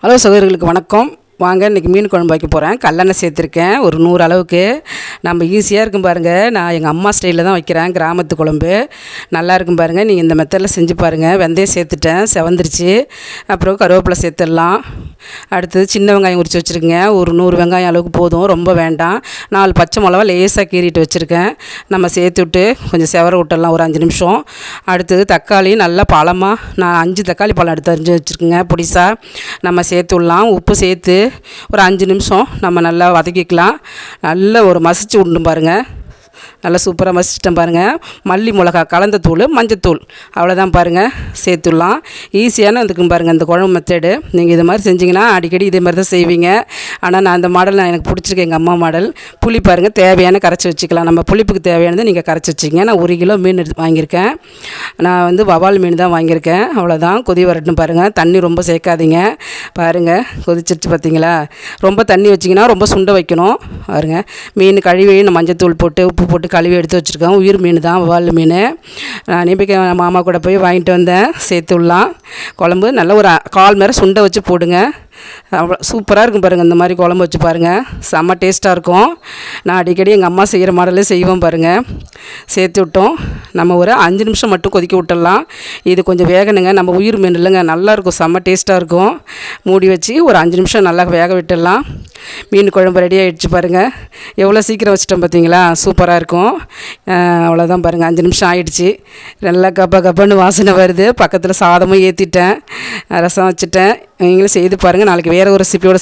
Hello சகோதரர்களுக்கு வணக்கம். வாங்க, இன்றைக்கி மீன் குழம்பு வைக்க போகிறேன். கல்லெண்ணெய் சேர்த்துருக்கேன் ஒரு 100 அளவுக்கு. நம்ம ஈஸியாக இருக்கும் பாருங்கள். நான் எங்கள் அம்மா ஸ்டைலில் தான் வைக்கிறேன், கிராமத்து குழம்பு. நல்லா இருக்கும் பாருங்கள். நீங்கள் இந்த மெத்தடில் செஞ்சு பாருங்கள். வெந்தயம் சேர்த்துட்டேன், செவந்துருச்சு. அப்புறம் கருவேப்பிலை சேர்த்துடலாம். அடுத்தது சின்ன வெங்காயம் உரித்து வச்சுருக்கேங்க. ஒரு 100 வெங்காயம் அளவுக்கு போதும், ரொம்ப வேண்டாம். 4 பச்சை மிளகா லேசாக கீறிட்டு வச்சுருக்கேன். நம்ம சேர்த்து விட்டு கொஞ்சம் செவர விட்டுடலாம் ஒரு 5 நிமிஷம். அடுத்தது தக்காளி நல்லா பழமாக நான் 5 தக்காளி பழம் எடுத்து அரிஞ்சு வச்சுருக்கேங்க, பொடிசா. நம்ம சேர்த்து விடலாம். உப்பு சேர்த்து ஒரு 5 நிமிஷம் நம்ம நல்லா வதக்கிக்கலாம். நல்லா ஒரு மசிச்சு விடணும் பாருங்கள். நல்லா சூப்பராக மசிச்சிட்டேன் பாருங்கள். மல்லி மிளகா கலந்த தூள், மஞ்சத்தூள், அவ்வளோதான் பாருங்கள். சேர்த்துடலாம். ஈஸியான இதுக்கும் பாருங்கள் இந்த குழம்பு மெத்தடு. நீங்கள் இது மாதிரி செஞ்சிங்கன்னா அடிக்கடி இதே மாதிரி தான் செய்வீங்க. ஆனால் நான் அந்த மாடல் எனக்கு பிடிச்சிருக்கேன், எங்கள் அம்மா மாடல். புளி பாருங்கள், தேவையான கரைச்சி வச்சுக்கலாம். நம்ம புளிப்புக்கு தேவையானது நீங்கள் கரைச்சி வச்சுக்கிங்க. நான் 1 கிலோ மீன் எடுத்து வாங்கியிருக்கேன். நான் வவால் மீன் தான் வாங்கியிருக்கேன். அவ்வளோதான். கொதி வரட்டும் பாருங்கள். தண்ணி ரொம்ப சேர்க்காதீங்க. பாருங்கள், கொதிச்சிட்டு பார்த்தீங்களா? ரொம்ப தண்ணி வச்சிங்கன்னா ரொம்ப சுண்ட வைக்கணும். பாருங்கள், மீன் கழுவி மஞ்சத்தூள் போட்டு உப்பு போட்டு கழுவி எடுத்து வச்சுருக்கேன். உயிர் மீன் தான், வவால் மீன். நான் போய் மாமா கூட போய் வாங்கிட்டு வந்தேன். சேர்த்து விடலாம். குழம்பு நல்லா ஒரு 1/4 மணி நேரம் சுண்ட வச்சு போடுங்க. அவ்வளோ சூப்பராக இருக்கும் பாருங்கள். இந்த மாதிரி குழம்பு வச்சு பாருங்கள், செம்ம டேஸ்ட்டாக இருக்கும். நான் அடிக்கடி எங்கள் அம்மா செய்கிற மாடலே செய்வோம் பாருங்கள். சேர்த்து விட்டோம். நம்ம ஒரு 5 நிமிஷம் மட்டும் கொதிக்க விட்டுடலாம். இது கொஞ்சம் வேகணுங்க. நம்ம உயிர் மீன் இல்லைங்க, நல்லாயிருக்கும், செம்ம டேஸ்ட்டாக இருக்கும். மூடி வச்சு ஒரு 5 நிமிஷம் நல்லா வேக விட்டுடலாம். மீன் குழம்பு ரெடி ஆகிடுச்சு பாருங்கள். எவ்வளோ சீக்கிரம் வச்சிட்டோம் பார்த்தீங்களா? சூப்பராக இருக்கும். அவ்வளோதான் பாருங்கள், 5 நிமிஷம் ஆகிடுச்சு. நல்லா கப்பன்னு வாசனை வருது. பக்கத்தில் சாதமும் ஏற்றிட்டேன், ரசம் வச்சுட்டேன். நீங்களும் செய்து பாருங்கள். நாளைக்கு வேறு ஒரு ரெசிபியோடு